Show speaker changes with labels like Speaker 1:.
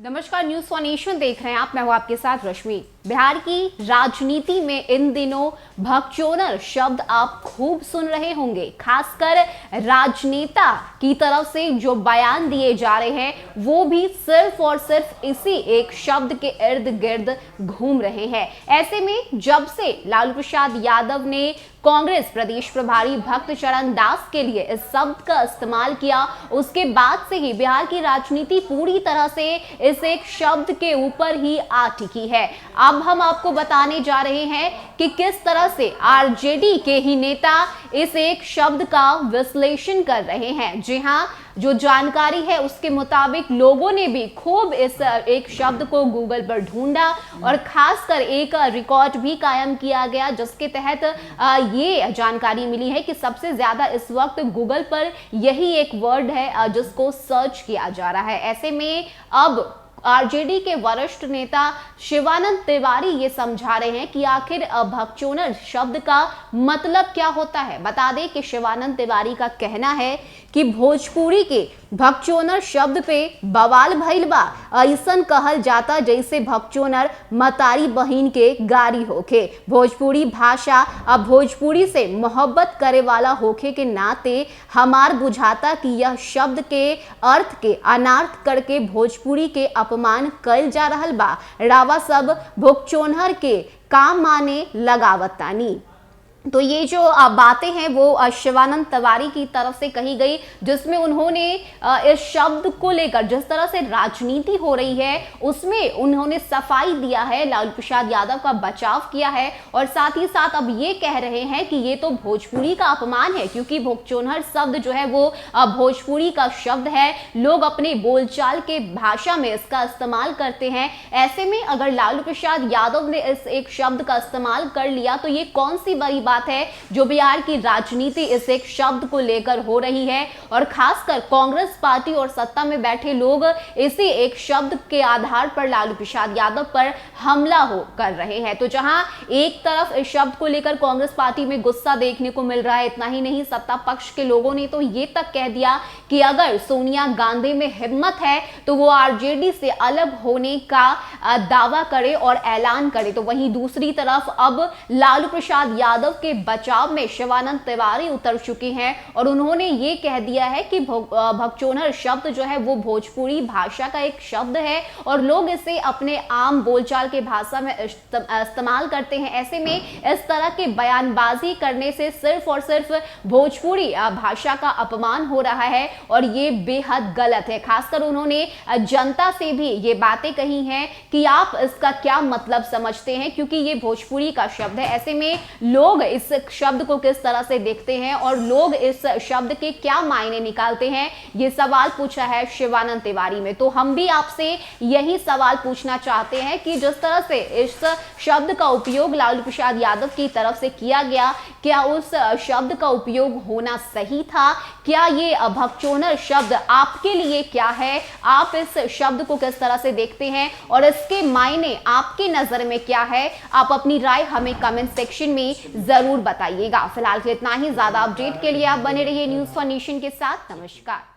Speaker 1: नमस्कार, news for nation देख रहे हैं आप। मैं हूं आपके साथ रश्मि। बिहार की राजनीति में इन दिनों भगचोदर शब्द आप खूब सुन रहे होंगे। खासकर राजनेता की तरफ से जो बयान दिए जा रहे हैं वो भी सिर्फ और सिर्फ इसी एक शब्द के इर्द गिर्द घूम रहे हैं। ऐसे में जब से लालू प्रसाद यादव ने कांग्रेस प्रदेश प्रभारी भक्त चरण दास के लिए इस शब्द का इस्तेमाल किया, उसके बाद से ही बिहार की राजनीति पूरी तरह से इस एक शब्द के ऊपर ही आ टिकी है। अब हम आपको बताने जा रहे हैं कि किस तरह से आरजेडी के ही नेता इस एक शब्द का विश्लेषण कर रहे हैं। जी हां, जो जानकारी है उसके मुताबिक लोगों ने भी खूब इस एक शब्द को गूगल पर ढूंढा और खासकर एक रिकॉर्ड भी कायम किया गया, जिसके तहत ये जानकारी मिली है कि सबसे ज्यादा इस वक्त गूगल पर यही एक वर्ड है जिसको सर्च किया जा रहा है। ऐसे में अब आरजेडी के वरिष्ठ नेता शिवानंद तिवारी ये समझा रहे हैं कि आखिर भगचोदर शब्द का मतलब क्या होता है। बता दें कि शिवानंद तिवारी का कहना है कि भोजपुरी के भगचोदर शब्द पे बवाल भइल बा। ऐसन कहल जाता जैसे भगचोदर मतारी बहिन के गारी होखे। भोजपुरी भाषा अब भोजपुरी से मोहब्बत करे वाला होखे के नाते हमार बुझाता कि यह शब्द के अर्थ के अनार्थ करके भोजपुरी के अपमान कल जा रहल बा। रावा सब भगचोदर के काम माने लगावतानी। तो ये जो बातें हैं वो शिवानंद तिवारी की तरफ से कही गई, जिसमें उन्होंने इस शब्द को लेकर जिस तरह से राजनीति हो रही है उसमें उन्होंने सफाई दिया है, लालू प्रसाद यादव का बचाव किया है और साथ ही साथ अब ये कह रहे हैं कि ये तो भोजपुरी का अपमान है, क्योंकि भगचोदर शब्द जो है वो भोजपुरी का शब्द है। लोग अपने बोलचाल के भाषा में इसका इस्तेमाल करते हैं। ऐसे में अगर लालू प्रसाद यादव ने इस एक शब्द का इस्तेमाल कर लिया तो ये कौन सी बड़ी बात है जो बिहार की राजनीति इस एक शब्द को लेकर हो रही है। और खासकर कांग्रेस पार्टी और सत्ता में बैठे लोग इसी एक शब्द के आधार पर लालू प्रसाद यादव पर हमला कर रहे हैं। तो जहां एक तरफ इस शब्द को लेकर कांग्रेस पार्टी में गुस्सा देखने को मिल रहा है, इतना ही नहीं सत्ता पक्ष के लोगों ने तो ये तक कह दिया कि अगर सोनिया गांधी में हिम्मत है तो वो आरजेडी से अलग होने का दावा करे और ऐलान करे। तो वहीं दूसरी तरफ अब लालू प्रसाद यादव के बचाव में शिवानंद तिवारी उतर चुके हैं और उन्होंने ये कह दिया है कि भगचोदर शब्द जो है वो भोजपुरी भाषा का एक शब्द है और लोग इसे अपने आम बोलचाल के भाषा में इस्तेमाल करते हैं। ऐसे में इस तरह के बयानबाजी करने से सिर्फ और सिर्फ भोजपुरी भाषा का अपमान हो रहा है और ये बेहद गलत है। खासकर उन्होंने जनता से भी ये बातें कही हैं कि आप इसका क्या मतलब समझते हैं, क्योंकि ये भोजपुरी का शब्द है। ऐसे में लोग इस शब्द को किस तरह से देखते हैं और लोग इस शब्द के क्या मायने निकालते हैं, ये सवाल पूछा है शिवानंद तिवारी में। तो हम भी आपसे यही सवाल पूछना चाहते हैं कि जिस तरह से इस शब्द का उपयोग लालू प्रसाद यादव की तरफ से किया गया, क्या उस शब्द का उपयोग होना सही था? क्या ये भगचोदर शब्द आपके लिए क्या है? आप इस शब्द को किस तरह से देखते हैं और इसके मायने आपकी नजर में क्या है? आप अपनी राय हमें कमेंट सेक्शन में जरूर बताइएगा। फिलहाल के इतना ही। ज्यादा अपडेट के लिए आप बने रहिए न्यूज फॉर नेशन के साथ। नमस्कार।